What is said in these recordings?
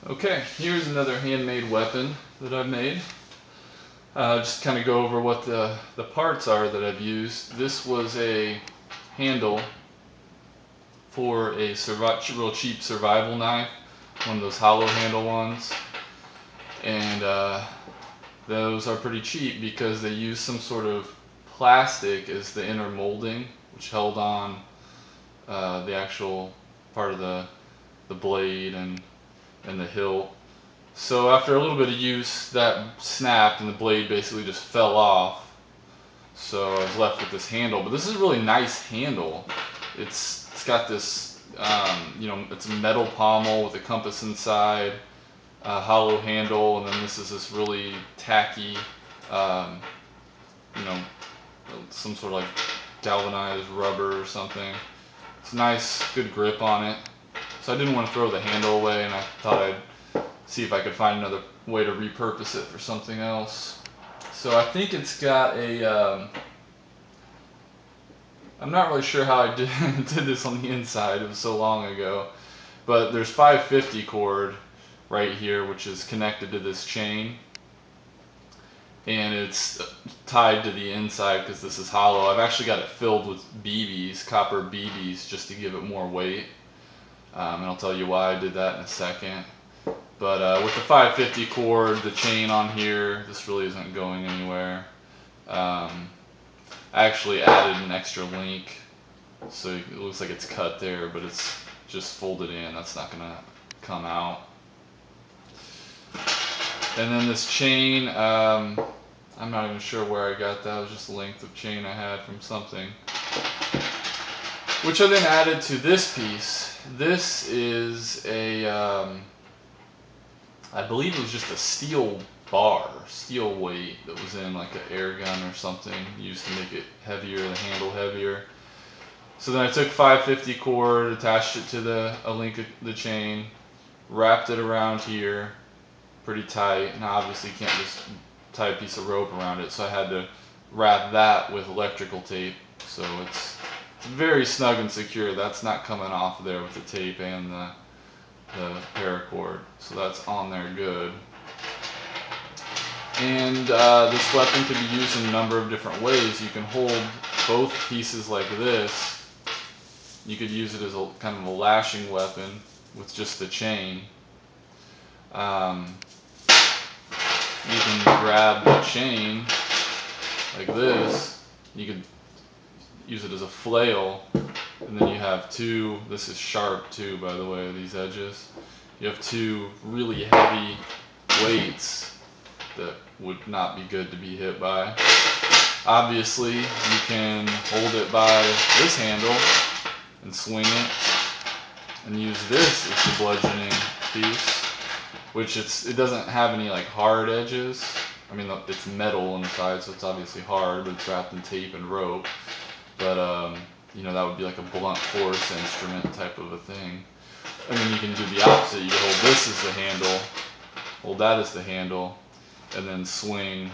Okay, here's another handmade weapon that I've made. Just kind of go over what the parts are that I've used. This was a handle for a real cheap survival knife, one of those hollow handle ones. And those are pretty cheap because they use some sort of plastic as the inner molding, which held on the actual part of the blade and the hilt. So after a little bit of use, that snapped and the blade basically just fell off. So I was left with this handle. But this is a really nice handle. It's got this, it's a metal pommel with a compass inside, a hollow handle, and then this is this really tacky, um, you know, some sort of like galvanized rubber or something. It's nice, good grip on it. So I didn't want to throw the handle away, and I thought I'd see if I could find another way to repurpose it for something else. So I think it's got a, I'm not really sure how I did, did this on the inside, it was so long ago, but there's 550 cord right here which is connected to this chain, and it's tied to the inside because this is hollow. I've actually got it filled with BBs, copper BBs, just to give it more weight, and I'll tell you why I did that in a second. But with the 550 cord, the chain on here, this really isn't going anywhere. I actually added an extra link, so it looks like it's cut there, but it's just folded in. That's not gonna come out. And then this chain, I'm not even sure where I got that. It was just a length of chain I had from something, which I then added to this piece. This is a, I believe it was just a steel bar, steel weight that was in like an air gun or something, used to make it heavier, the handle heavier. So then I took 550 cord, attached it to a link of the chain, wrapped it around here pretty tight. Now obviously you can't just tie a piece of rope around it, so I had to wrap that with electrical tape. So it's very snug and secure. That's not coming off there with the tape and the paracord. So that's on there good. And this weapon can be used in a number of different ways. You can hold both pieces like this. You could use it as a kind of a lashing weapon with just the chain. You can grab the chain like this. You could use it as a flail, and then you have two. This is sharp too, by the way, these edges. You have two really heavy weights that would not be good to be hit by. Obviously, you can hold it by this handle and swing it, and use this as the bludgeoning piece, which it doesn't have any like hard edges. I mean, it's metal on the side, so it's obviously hard, but it's wrapped in tape and rope. But that would be like a blunt force instrument type of a thing. And then you can do the opposite. You can hold this as the handle, hold that as the handle, and then swing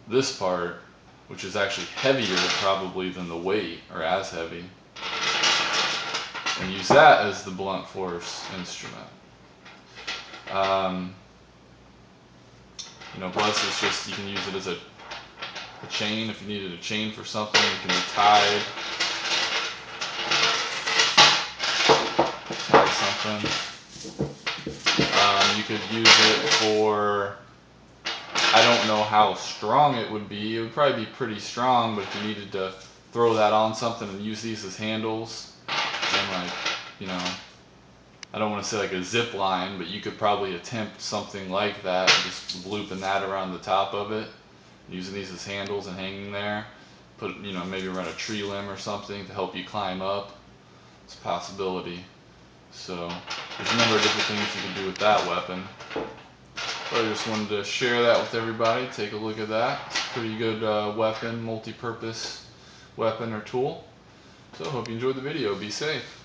this part, which is actually heavier probably than the weight, or as heavy, and use that as the blunt force instrument. Plus it's just, you can use it as a chain. If you needed a chain for something, it can be tied something. You could use it for, I don't know how strong it would be. It would probably be pretty strong, but if you needed to throw that on something and use these as handles, and I don't want to say like a zip line, but you could probably attempt something like that, just looping that around the top of it, using these as handles and hanging there. Put, maybe around a tree limb or something to help you climb up. It's a possibility. So there's a number of different things you can do with that weapon. But I just wanted to share that with everybody. Take a look at that. It's a pretty good weapon, multi-purpose weapon or tool. So I hope you enjoyed the video. Be safe.